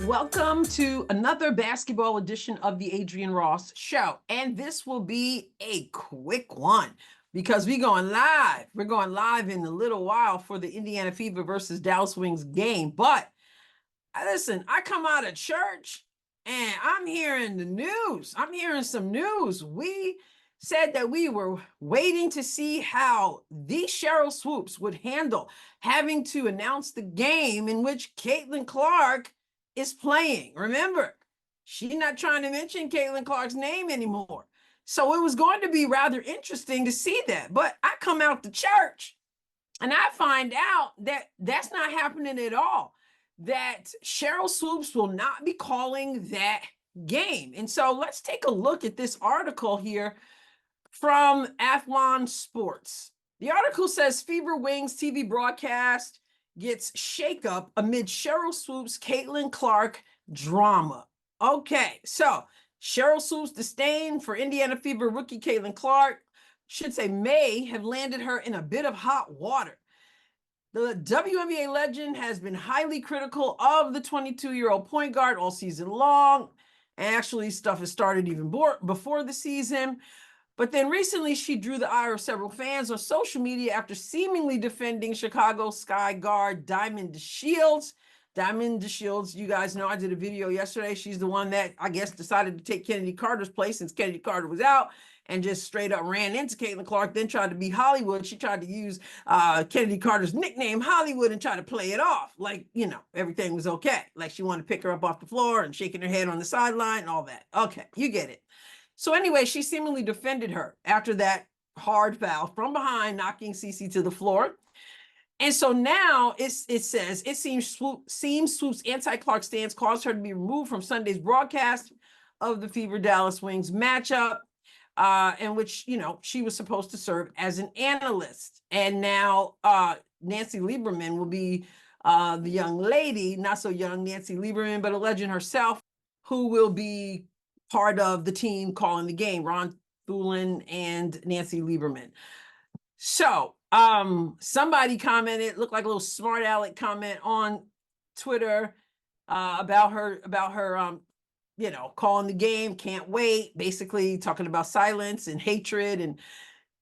Welcome to another basketball edition of the Adrienne Ross Show. And this will be a quick one because we're going live. We're going live in a little while for the Indiana Fever versus Dallas Wings game. But listen, I come out of church and I'm hearing the news. I'm hearing some news. We said that we were waiting to see how the Sheryl Swoopes would handle having to announce the game in which Caitlin Clark is playing. Remember, she's not trying to mention Caitlin Clark's name anymore. So it was going to be rather interesting to see that. But I come out to church and I find out that that's not happening at all, that Sheryl Swoopes will not be calling that game. And so let's take a look at this article here from Athlon Sports. The article says Fever Wings TV broadcast gets shakeup amid Sheryl Swoopes' Caitlin Clark drama. Okay, so Sheryl Swoopes' disdain for Indiana Fever rookie Caitlin Clark, should say, may have landed her in a bit of hot water. The WNBA legend has been highly critical of the 22-year-old point guard all season long. Actually, stuff has started even before the season. But then recently, she drew the ire of several fans on social media after seemingly defending Chicago Sky guard Diamond DeShields. Diamond DeShields, you guys know, I did a video yesterday. She's the one that, I guess, decided to take Kennedy Carter's place since Kennedy Carter was out and just straight up ran into Caitlin Clark, then tried to be Hollywood. She tried to use Kennedy Carter's nickname, Hollywood, and try to play it off like, you know, everything was okay. Like she wanted to pick her up off the floor and shaking her head on the sideline and all that. Okay, you get it. So anyway, she seemingly defended her after that hard foul from behind, knocking Cece to the floor. And so now it says, it seems Swoopes' anti-Clark stance caused her to be removed from Sunday's broadcast of the Fever Dallas Wings matchup, in which, you know, she was supposed to serve as an analyst. And now Nancy Lieberman will be the young lady, not so young Nancy Lieberman, but a legend herself, who will be part of the team calling the game, Ron Thulin and Nancy Lieberman. So somebody commented, looked like a little smart aleck comment on Twitter about her, you know, calling the game, can't wait, basically talking about silence and hatred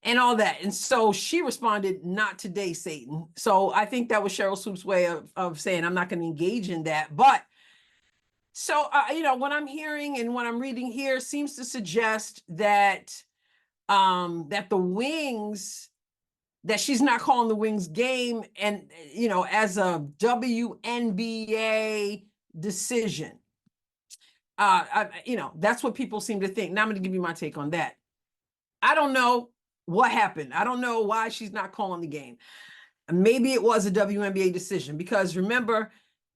and all that. And so she responded, "Not today, Satan." So I think that was Sheryl Swoopes' way of saying, I'm not going to engage in that. But so, you know, what I'm hearing and what I'm reading here seems to suggest that that the Wings, that she's not calling the Wings game, and, you know, as a WNBA decision. You know, that's what people seem to think. Now I'm going to give you my take on that. I don't know what happened. I don't know why she's not calling the game. Maybe it was a WNBA decision because remember,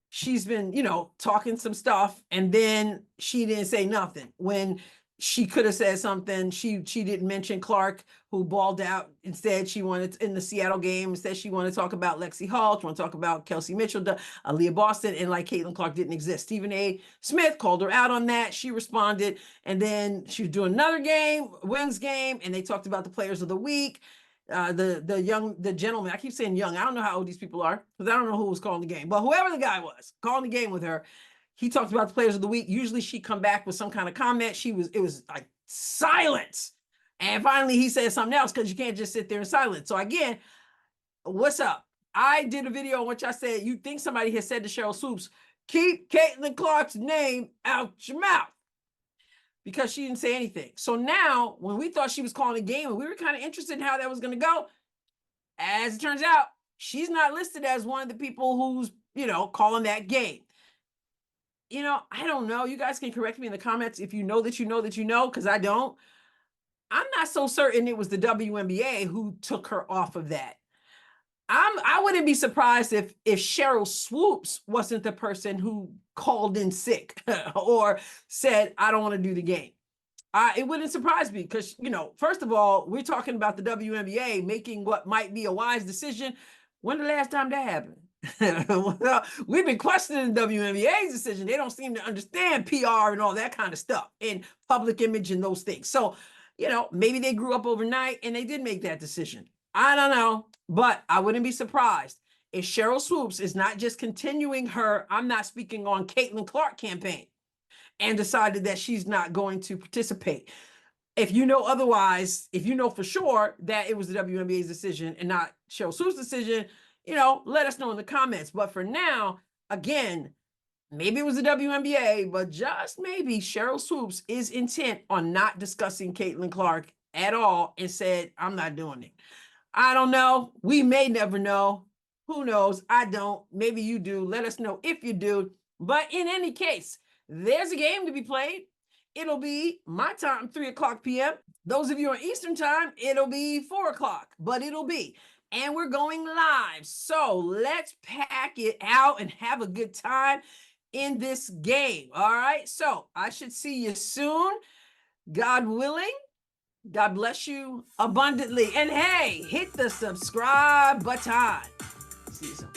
she's been, you know, talking some stuff and then she didn't say nothing when she could have said something. She didn't mention Clark, who balled out. Instead, she wanted, in the Seattle game, instead she wanted to talk about Lexi Hall, she wanted to talk about Kelsey Mitchell, Aaliyah Boston, and like Caitlin Clark didn't exist. Stephen A. Smith called her out on that. She responded, and then she was doing another game, Wings game, and they talked about the players of the week. The gentleman, I keep saying young, I don't know how old these people are because I don't know who was calling the game, but whoever the guy was calling the game with her, he talked about the players of the week. Usually she come back with some kind of comment. It was like silence. And finally he said something else because you can't just sit there in silence. So again, what's up? I did a video in which I said, you think somebody has said to Sheryl Swoopes, keep Caitlin Clark's name out your mouth, because she didn't say anything. So now when we thought she was calling a game and we were kind of interested in how that was going to go, as it turns out, she's not listed as one of the people who's, you know, calling that game. You know, I don't know. You guys can correct me in the comments if you know that you know that you know, because I don't. I'm not so certain it was the WNBA who took her off of that. I wouldn't be surprised if Sheryl Swoopes wasn't the person who called in sick or said, I don't want to do the game. It wouldn't surprise me because, you know, first of all, we're talking about the WNBA making what might be a wise decision. When the last time that happened? Well, we've been questioning the WNBA's decision. They don't seem to understand PR and all that kind of stuff and public image and those things. So, you know, maybe they grew up overnight and they did make that decision. I don't know, but I wouldn't be surprised is Sheryl Swoopes is not just continuing her I'm not speaking on Caitlin Clark campaign and decided that she's not going to participate. If you know otherwise, if you know for sure that it was the WNBA's decision and not Sheryl Swoopes' decision, let us know in the comments. But for now, again, maybe it was the WNBA, but just maybe Sheryl Swoopes is intent on not discussing Caitlin Clark at all and said, I'm not doing it. I don't know. We may never know. Who knows? I don't. Maybe you do. Let us know if you do. But in any case, there's a game to be played. It'll be my time, 3:00 p.m. Those of you on Eastern time, it'll be 4:00, but it'll be. And we're going live. So let's pack it out and have a good time in this game. All right. So I should see you soon. God willing. God bless you abundantly. And hey, hit the subscribe button. See you soon.